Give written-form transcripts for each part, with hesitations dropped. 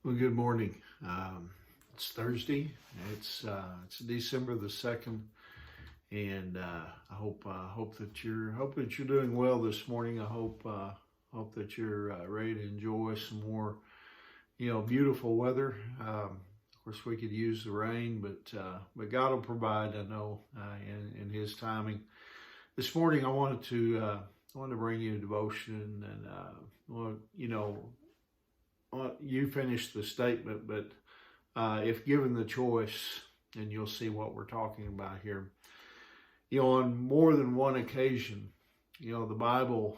Well, good morning. It's Thursday. It's December the 2nd, and I hope that you're doing well this morning. I hope that you're ready to enjoy some more beautiful weather. Of course, we could use the rain, but God will provide. I know in His timing. This morning, I wanted to bring you a devotion, and you finished the statement, but if given the choice, and you'll see what we're talking about here. On more than one occasion, the Bible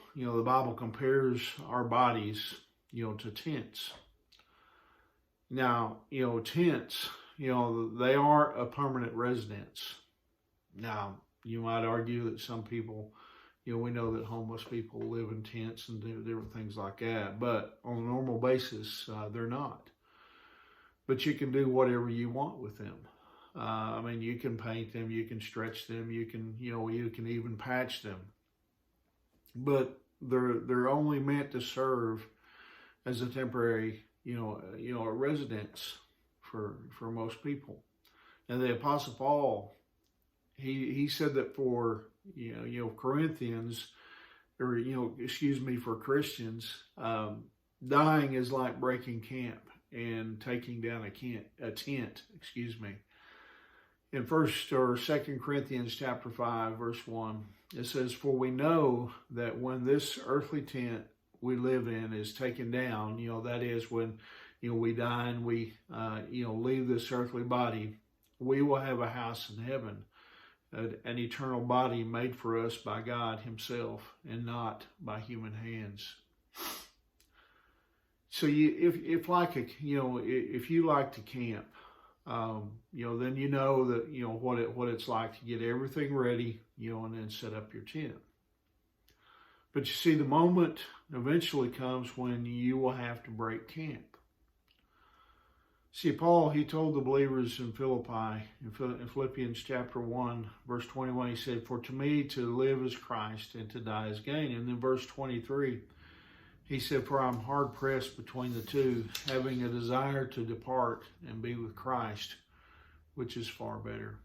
compares our bodies, to tents. Now, tents, they are a permanent residence. Now, you might argue that some people, we know that homeless people live in tents and do different things like that, but on a normal basis, they're not. But you can do whatever you want with them. You can paint them, you can stretch them, you can even patch them. But they're only meant to serve as a temporary, a residence for most people. And the Apostle Paul, he said that for Corinthians, or for Christians, dying is like breaking camp and taking down a tent. In 1st or 2nd Corinthians chapter 5, verse 1, it says, "For we know that when this earthly tent we live in is taken down," that is when we die and we leave this earthly body, "we will have a house in heaven, an eternal body made for us by God Himself and not by human hands." So if you like to camp, then that what it's like to get everything ready, and then set up your tent. But you see, the moment eventually comes when you will have to break camp. See, Paul, he told the believers in Philippi, in Philippians chapter 1, verse 21, he said, "For to me to live is Christ and to die is gain." And then verse 23, he said, "For I'm hard pressed between the two, having a desire to depart and be with Christ, which is far better."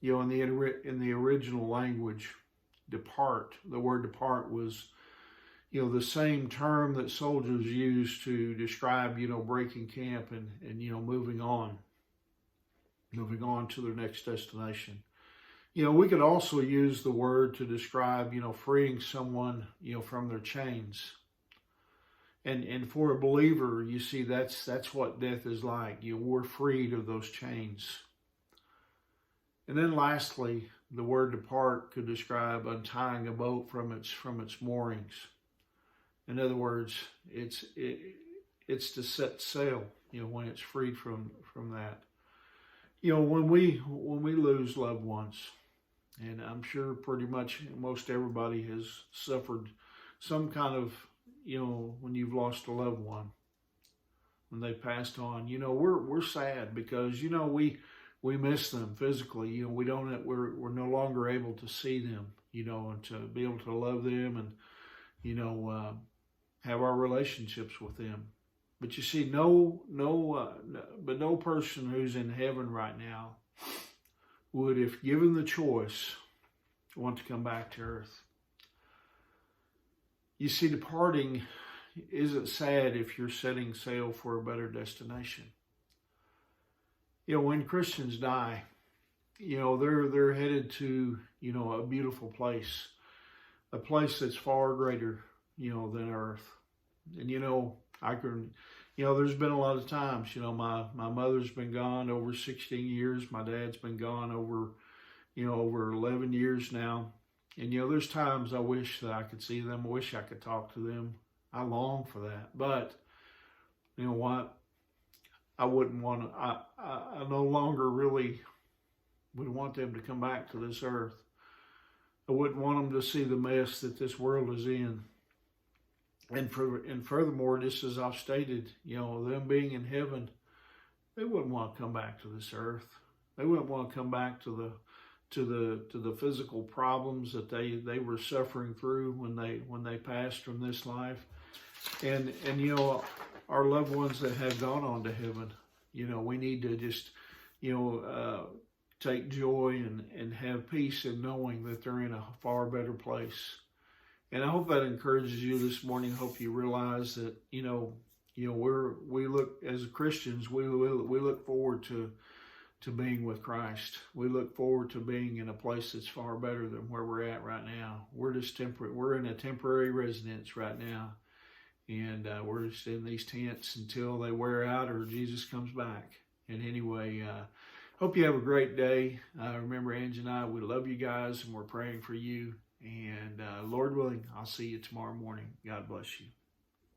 In the original language, depart, the word depart was the same term that soldiers use to describe, breaking camp and moving on to their next destination. We could also use the word to describe, freeing someone, from their chains. And for a believer, you see, that's what death is like. We're freed of those chains. And then lastly, the word depart could describe untying a boat from its moorings. In other words, it's to set sail, when it's freed from that. When we lose loved ones, and I'm sure pretty much most everybody has suffered some kind of, when you've lost a loved one, when they passed on, we're sad because, we miss them physically. We're no longer able to see them, and to be able to love them and, have our relationships with them. But you see, no person who's in heaven right now would, if given the choice, want to come back to earth. You see, departing isn't sad if you're setting sail for a better destination. When Christians die, they're headed to, a beautiful place, a place that's far greater, than earth. And, there's been a lot of times, my mother's been gone over 16 years. My dad's been gone over 11 years now. And, there's times I wish that I could see them. I wish I could talk to them. I long for that. But, you know what? I wouldn't want to, I no longer really would want them to come back to this earth. I wouldn't want them to see the mess that this world is in. And furthermore, just as I've stated, them being in heaven, they wouldn't want to come back to this earth. They wouldn't want to come back to the physical problems that they were suffering through when they passed from this life. And our loved ones that have gone on to heaven. You know, we need to just, take joy and have peace in knowing that they're in a far better place. And I hope that encourages you this morning. I hope you realize that, we look as Christians, we look forward to being with Christ. We look forward to being in a place that's far better than where we're at right now. We're just temporary. We're in a temporary residence right now. And we're just in these tents until they wear out or Jesus comes back. And anyway, hope you have a great day. Remember, Angie and I, we love you guys and we're praying for you. And Lord willing, I'll see you tomorrow morning. God bless you.